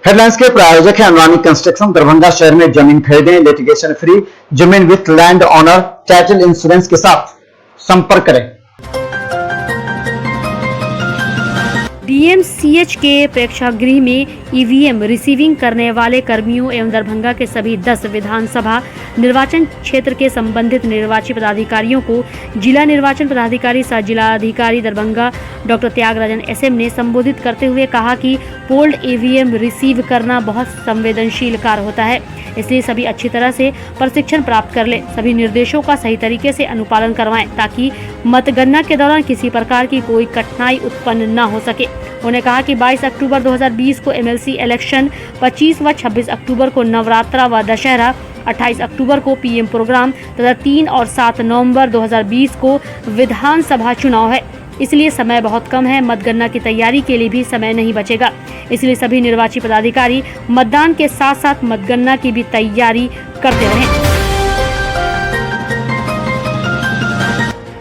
Headlines के प्रायोजक है अनुरानी कंस्ट्रक्शन। दरभंगा शहर में जमीन खरीदें लिटिगेशन फ्री, जमीन with land owner title insurance के साथ संपर्क करें। डीएमसीएच के प्रेक्षागृह में ईवीएम रिसीविंग करने वाले कर्मियों एवं दरभंगा के सभी 10 विधानसभा निर्वाचन क्षेत्र के संबंधित निर्वाची पदाधिकारियों को जिला निर्वाचन पदाधिकारी सह जिलाधिकारी दरभंगा डॉक्टर त्यागराजन एसएम ने संबोधित करते हुए कहा कि पोल्ड ईवीएम रिसीव करना बहुत संवेदनशील कार्य होता है, इसलिए सभी अच्छी तरह से प्रशिक्षण प्राप्त कर ले, सभी निर्देशों का सही तरीके से अनुपालन करवाएं ताकि मतगणना के दौरान किसी प्रकार की कोई कठिनाई उत्पन्न न हो सके। उन्होंने कहा कि 22 अक्टूबर 2020 को एमएलसी इलेक्शन, 25 व 26 अक्टूबर को नवरात्रा व दशहरा, 28 अक्टूबर को पीएम प्रोग्राम तथा 3 और 7 नवंबर 2020 को विधानसभा चुनाव है, इसलिए समय बहुत कम है। मतगणना की तैयारी के लिए भी समय नहीं बचेगा, इसलिए सभी निर्वाची पदाधिकारी मतदान के साथ साथ मतगणना की भी तैयारी करते रहें।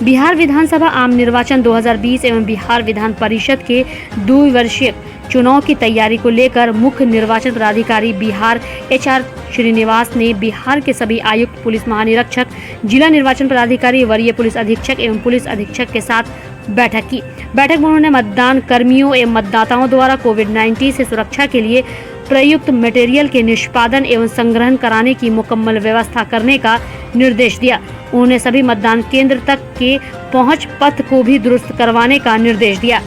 बिहार विधानसभा आम निर्वाचन 2020 एवं बिहार विधान परिषद के 2 वर्षीय चुनाव की तैयारी को लेकर मुख्य निर्वाचन पदाधिकारी बिहार HR श्रीनिवास ने बिहार के सभी आयुक्त, पुलिस महानिरीक्षक, जिला निर्वाचन पदाधिकारी, वरीय पुलिस अधीक्षक एवं पुलिस अधीक्षक के साथ बैठक की। बैठक में उन्होंने मतदान कर्मियों एवं मतदाताओं द्वारा कोविड-19 से सुरक्षा के लिए प्रयुक्त मटेरियल के निष्पादन एवं संग्रहण कराने की मुकम्मल व्यवस्था करने का निर्देश दिया। उन्होंने सभी मतदान केंद्र तक के पहुंच पथ को भी दुरुस्त करवाने का निर्देश दिया।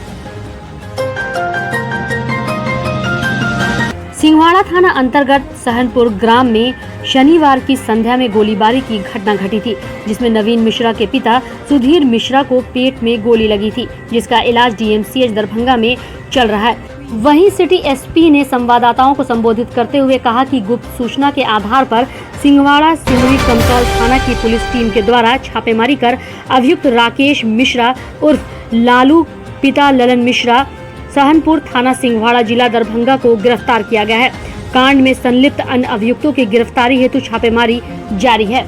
सिंहवाड़ा थाना अंतर्गत सहनपुर ग्राम में शनिवार की संध्या में गोलीबारी की घटना घटी थी, जिसमें नवीन मिश्रा के पिता सुधीर मिश्रा को पेट में गोली लगी थी, जिसका इलाज डीएमसीएच दरभंगा में चल रहा है। वहीं सिटी एसपी ने संवाददाताओं को संबोधित करते हुए कहा कि गुप्त सूचना के आधार पर सिंहवाड़ा सिमरी कमतौल थाना की पुलिस टीम के द्वारा छापेमारी कर अभियुक्त राकेश मिश्रा उर्फ लालू पिता ललन मिश्रा सहनपुर थाना सिंहवाड़ा जिला दरभंगा को गिरफ्तार किया गया है। कांड में संलिप्त अन्य अभियुक्तों की गिरफ्तारी हेतु छापेमारी जारी है।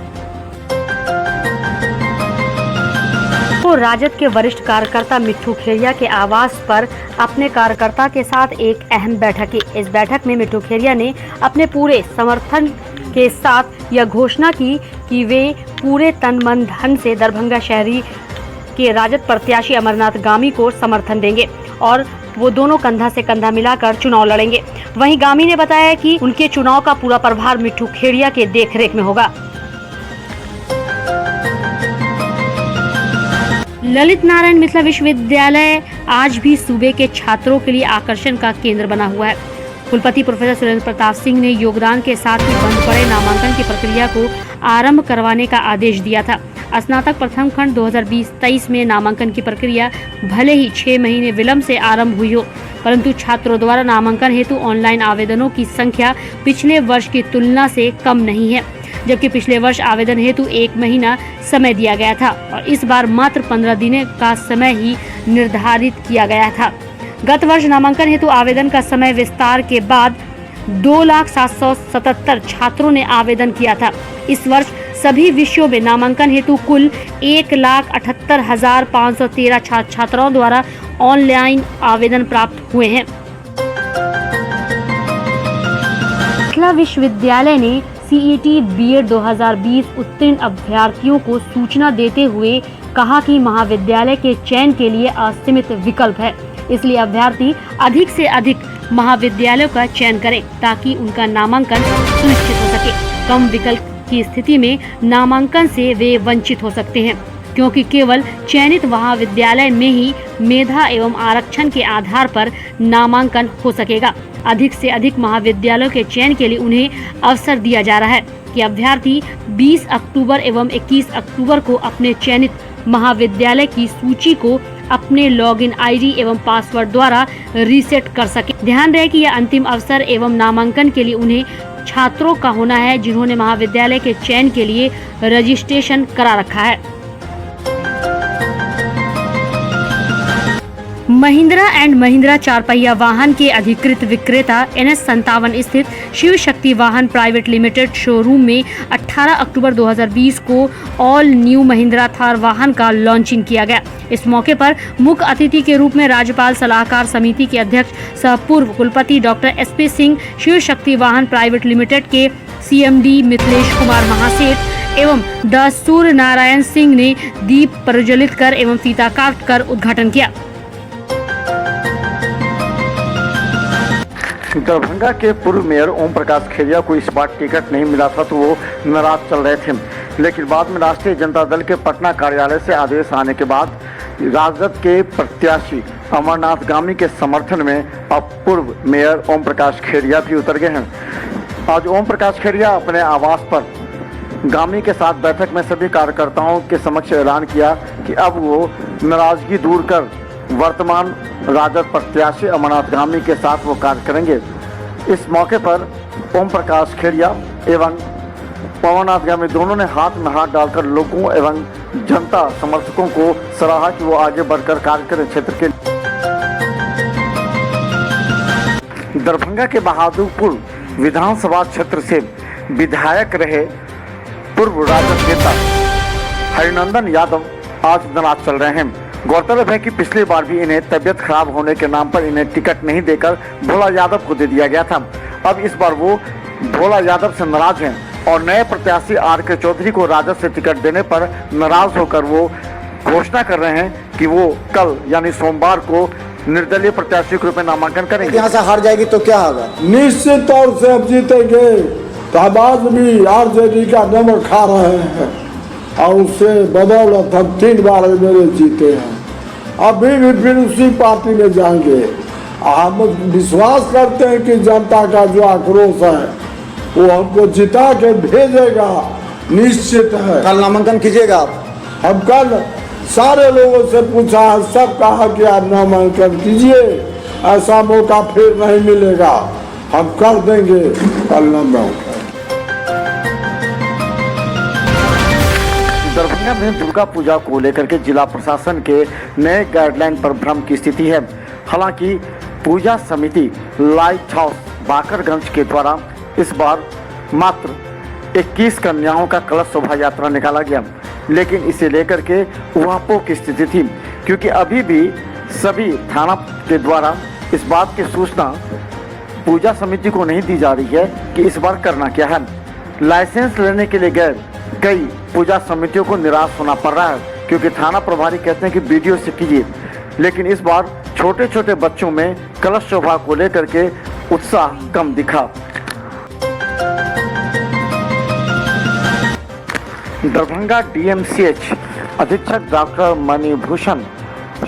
तो राजद के वरिष्ठ कार्यकर्ता मिट्ठू खेरिया के आवास पर अपने कार्यकर्ता के साथ एक अहम बैठक की। इस बैठक में मिट्ठू खेरिया ने अपने पूरे समर्थन के साथ यह घोषणा की कि वे पूरे तन मन धन से दरभंगा शहरी के राजद प्रत्याशी अमरनाथ गामी को समर्थन देंगे और वो दोनों कंधा से कंधा मिलाकर चुनाव लड़ेंगे। वहीं गामी ने बताया कि उनके चुनाव का पूरा प्रभार मिट्ठू खेरिया के देखरेख में होगा। ललित नारायण मिथिला विश्वविद्यालय आज भी सूबे के छात्रों के लिए आकर्षण का केंद्र बना हुआ है। कुलपति प्रोफेसर सुरेंद्र प्रताप सिंह ने योगदान के साथ ही बंद पड़े नामांकन की प्रक्रिया को आरंभ करवाने का आदेश दिया था। स्नातक प्रथम खंड 2020-23 में नामांकन की प्रक्रिया भले ही 6 महीने विलंब से आरंभ हुई हो, परंतु छात्रों द्वारा नामांकन हेतु ऑनलाइन आवेदनों की संख्या पिछले वर्ष की तुलना से कम नहीं है, जबकि पिछले वर्ष आवेदन हेतु 1 महीना समय दिया गया था और इस बार मात्र 15 दिन का समय ही निर्धारित किया गया था। गत वर्ष नामांकन हेतु आवेदन का समय विस्तार के बाद 2,777 छात्रों ने आवेदन किया था। इस वर्ष सभी विषयों में नामांकन हेतु कुल 1,78,513 छात्र छात्राओं द्वारा ऑनलाइन आवेदन प्राप्त हुए हैं। मिथिला विश्वविद्यालय ने सीईटी बीएड 2020 उत्तीर्ण अभ्यर्थियों को सूचना देते हुए कहा कि महाविद्यालय के चयन के लिए असीमित विकल्प है, इसलिए अभ्यर्थी अधिक से अधिक महाविद्यालयों का चयन करें ताकि उनका नामांकन सुनिश्चित हो सके। कम विकल्प की स्थिति में नामांकन से वे वंचित हो सकते हैं, क्योंकि केवल चयनित महाविद्यालय में ही मेधा एवं आरक्षण के आधार पर नामांकन हो सकेगा। अधिक से अधिक महाविद्यालयों के चयन के लिए उन्हें अवसर दिया जा रहा है कि अभ्यर्थी 20 अक्टूबर एवं 21 अक्टूबर को अपने चयनित महाविद्यालय की सूची को अपने लॉगिन आईडी एवं पासवर्ड द्वारा रीसेट कर सके। ध्यान रहे कि यह अंतिम अवसर एवं नामांकन के लिए उन्हें छात्रों का होना है जिन्होंने महाविद्यालय के चयन के लिए रजिस्ट्रेशन करा रखा है। महिंद्रा एंड महिंद्रा चार पहिया वाहन के अधिकृत विक्रेता NS57 स्थित शिव शक्ति वाहन प्राइवेट लिमिटेड शोरूम में 18 अक्टूबर 2020 को ऑल न्यू महिंद्रा थार वाहन का लॉन्चिंग किया गया। इस मौके पर मुख्य अतिथि के रूप में राज्यपाल सलाहकार समिति के अध्यक्ष सह पूर्व कुलपति डॉक्टर SP सिंह, शिव शक्ति वाहन प्राइवेट लिमिटेड के CMD मिथिलेश कुमार महासेठ एवं द सूर्य नारायण सिंह ने दीप प्रज्वलित कर एवं फीता काट कर उद्घाटन किया। दरभंगा के पूर्व मेयर ओम प्रकाश खेरिया को इस बार टिकट नहीं मिला था तो वो नाराज चल रहे थे, लेकिन बाद में राष्ट्रीय जनता दल के पटना कार्यालय से आदेश आने के बाद राजद के प्रत्याशी अमरनाथ गामी के समर्थन में अब पूर्व मेयर ओम प्रकाश खेरिया भी उतर गए हैं। आज ओम प्रकाश खेरिया अपने आवास पर गामी के साथ बैठक में सभी कार्यकर्ताओं के समक्ष ऐलान किया कि अब वो नाराजगी दूर कर वर्तमान राजद प्रत्याशी अमरनाथ गामी के साथ वो कार्य करेंगे। इस मौके पर ओम प्रकाश खेरिया एवं अमरनाथ गामी दोनों ने हाथ में हाथ डालकर लोगों एवं जनता समर्थकों को सराहा कि वो आगे बढ़कर कार्य करें। क्षेत्र के दरभंगा के बहादुरपुर विधानसभा क्षेत्र से विधायक रहे पूर्व राजद नेता हरिनंदन यादव आज नाराज चल रहे हैं। गौरतलब है कि पिछली बार भी इन्हें तबियत खराब होने के नाम पर इन्हें टिकट नहीं देकर भोला यादव को दे दिया गया था। अब इस बार वो भोला यादव से नाराज हैं और नए प्रत्याशी RK चौधरी को राजद से टिकट देने पर नाराज होकर वो घोषणा कर रहे हैं कि वो कल यानी सोमवार को निर्दलीय प्रत्याशी के रूप में नामांकन करेंगे। यहाँ से हार जाएगी तो क्या होगा? निश्चित तौर से अब जीतेंगे। तहबाज भी RJD का नंबर खा रहे हैं और उससे बदौलत हम 3 बार मेरे जीते हैं। अभी भी फिर उसी पार्टी में जाएंगे। हम विश्वास करते हैं कि जनता का जो आक्रोश है वो हमको जिता के भेजेगा, निश्चित है। कल नामांकन कीजिएगा आप? हम कल सारे लोगों से पूछा है, सब कहा कि आप नामांकन कीजिए, ऐसा मौका फिर नहीं मिलेगा। हम कर देंगे कल नामांकन। दरभंगा में दुर्गा पूजा को लेकर के जिला प्रशासन के नए गाइडलाइन पर भ्रम की स्थिति है। हालांकि पूजा समिति लाइट हाउस बाकरगंज के द्वारा इस बार मात्र 21 कन्याओं का कलश शोभा यात्रा निकाला गया, लेकिन इसे लेकर के उहापोह की स्थिति थी, क्योंकि अभी भी सभी थाना के द्वारा इस बात की सूचना पूजा समिति को नहीं दी जा रही है कि इस बार करना क्या है। लाइसेंस लेने के लिए गए कई पूजा समितियों को निराश होना पड़ रहा है, क्योंकि थाना प्रभारी कहते हैं कि वीडियो से कीजिए, लेकिन इस बार छोटे छोटे बच्चों में कलश शोभा को लेकर के उत्साह कम दिखा। दरभंगा DMCH अधीक्षक डॉक्टर मणिभूषण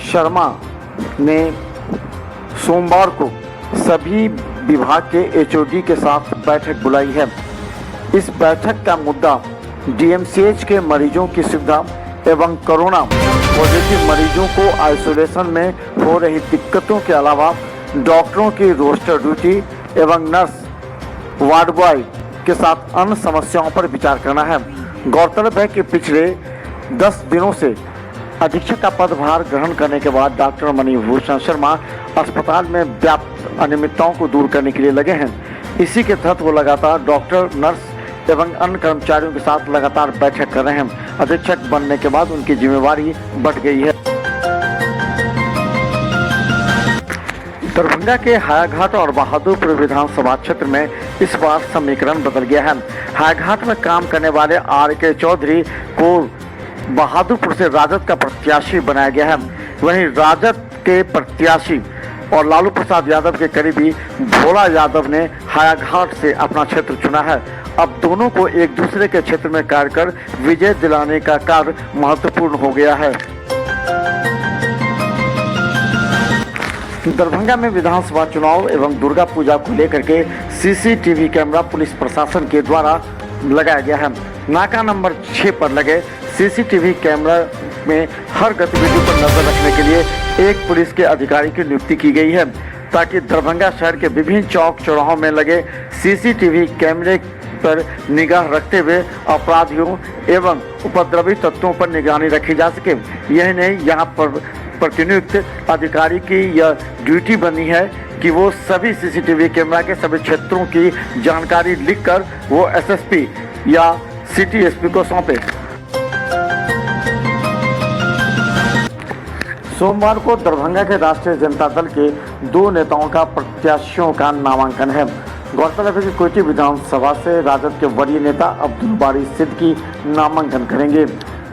शर्मा ने सोमवार को सभी विभाग के HOD के साथ बैठक बुलाई है। इस बैठक का मुद्दा DMCH के मरीजों की सुविधा एवं कोरोना पॉजिटिव मरीजों को आइसोलेशन में हो रही दिक्कतों के अलावा डॉक्टरों की रोस्टर ड्यूटी एवं नर्स वार्ड बॉय के साथ अन्य समस्याओं पर विचार करना है। गौरतलब है कि पिछले 10 दिनों से अधीक्षक का पदभार ग्रहण करने के बाद डॉक्टर मणिभूषण शर्मा अस्पताल में व्याप्त अनियमितताओं को दूर करने के लिए लगे हैं। इसी के तहत वो लगातार डॉक्टर, नर्स एवं अन्य कर्मचारियों के साथ लगातार बैठक कर रहे हैं। अधीक्षक बनने के बाद उनकी जिम्मेवारी बढ़ गई है। दरभंगा के हायाघाट और बहादुरपुर विधानसभा क्षेत्र में इस बार समीकरण बदल गया है। हायाघाट में काम करने वाले RK चौधरी को बहादुरपुर से राजद का प्रत्याशी बनाया गया है। वहीं राजद के प्रत्याशी और लालू प्रसाद यादव के करीबी भोला यादव ने हायाघाट से अपना क्षेत्र चुना है। अब दोनों को एक दूसरे के क्षेत्र में कार्य कर विजय दिलाने का कार्य महत्वपूर्ण हो गया है। दरभंगा में विधानसभा चुनाव एवं दुर्गा पूजा को लेकर के CCTV कैमरा पुलिस प्रशासन के द्वारा लगाया गया है। नाका नंबर 6 पर लगे CCTV कैमरा में हर गतिविधि पर नजर रखने के लिए एक पुलिस के अधिकारी की नियुक्ति की गई है, ताकि दरभंगा शहर के विभिन्न चौक चौराहों में लगे CCTV कैमरे पर निगाह रखते हुए अपराधियों एवं उपद्रवी तत्वों पर निगरानी रखी जा सके। यही नहीं, यहाँ पर प्रतिनियुक्त अधिकारी की यह ड्यूटी बनी है कि वो सभी सीसीटीवी कैमरा के सभी क्षेत्रों की जानकारी लिखकर वो एसएसपी या सिटी एसपी को सौंपे। सोमवार को दरभंगा के राष्ट्रीय जनता दल के 2 नेताओं का प्रत्याशियों का नामांकन है। गौरतलब है कि कोयटी विधानसभा से राजद के वरीय नेता अब्दुल बारी सिद्दीकी नामांकन करेंगे।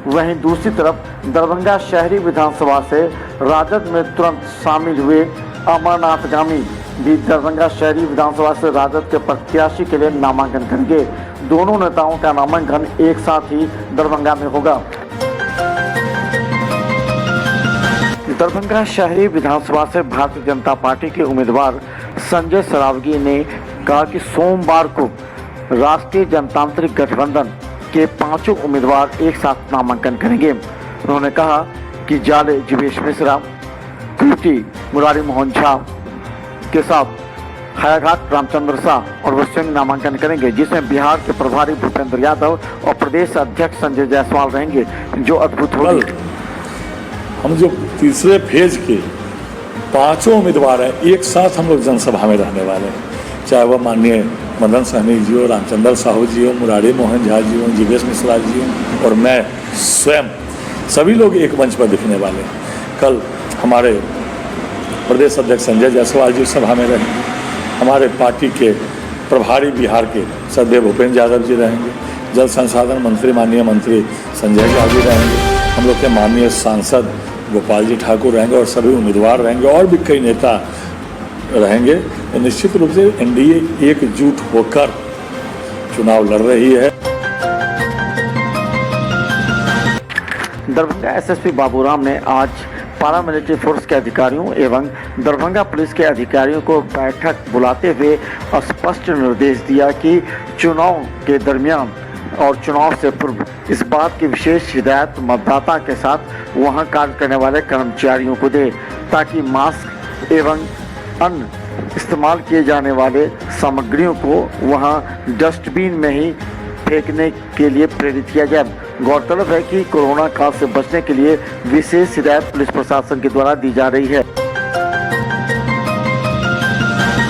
वहीं दूसरी तरफ दरभंगा शहरी विधानसभा से राजद में तुरंत शामिल हुए अमरनाथ गामी भी दरभंगा शहरी विधानसभा से राजद के प्रत्याशी के लिए नामांकन करेंगे। दोनों नेताओं का नामांकन एक साथ ही दरभंगा में होगा। दरभंगा शहरी विधानसभा से भारतीय जनता पार्टी के उम्मीदवार संजय सरावगी ने कहा कि सोमवार को राष्ट्रीय जनतांत्रिक गठबंधन के 5 उम्मीदवार एक साथ नामांकन करेंगे। उन्होंने कहा कि जाले जीवेश मिश्रा, कृति मुरारी मोहन झा के साथ हयाघाट रामचंद्र शाह और वो स्वयं नामांकन करेंगे, जिसमें बिहार के प्रभारी भूपेंद्र यादव और प्रदेश अध्यक्ष संजय जायसवाल रहेंगे, जो अद्भुत होगी। हम जो तीसरे फेज के 5 उम्मीदवार हैं, एक साथ हम लोग जनसभा में रहने वाले हैं, चाहे वह माननीय मदन सहनी जी हो, रामचंद्र साहू जी हो, मुरारी मोहन झा जी हो, जीवेश मिश्रा जी हो और मैं स्वयं, सभी लोग एक मंच पर दिखने वाले हैं। कल हमारे प्रदेश अध्यक्ष संजय जायसवाल जी सभा में रहेंगे, हमारे पार्टी के प्रभारी बिहार के सदैव भूपेंद्र यादव जी रहेंगे, जल संसाधन मंत्री माननीय मंत्री संजय झा जी रहेंगे, हम लोग के माननीय सांसद गोपाल जी ठाकुर रहेंगे और सभी उम्मीदवार रहेंगे और भी कई नेता रहेंगे। तो निश्चित रूप से एनडीए एकजुट होकर चुनाव लड़ रही है। दरभंगा एसएसपी बाबूराम ने आज पारामिलिट्री फोर्स के अधिकारियों एवं दरभंगा पुलिस के अधिकारियों को बैठक बुलाते हुए स्पष्ट निर्देश दिया कि चुनाव के दरमियान और चुनाव से पूर्व इस बात की विशेष हिदायत मतदाता के साथ वहां कार्य करने वाले कर्मचारियों को दे, ताकि मास्क एवं अन्य इस्तेमाल किए जाने वाले सामग्रियों को वहां डस्टबिन में ही फेंकने के लिए प्रेरित किया जाए। गौरतलब है कि कोरोना काल से बचने के लिए विशेष हिदायत पुलिस प्रशासन के द्वारा दी जा रही है।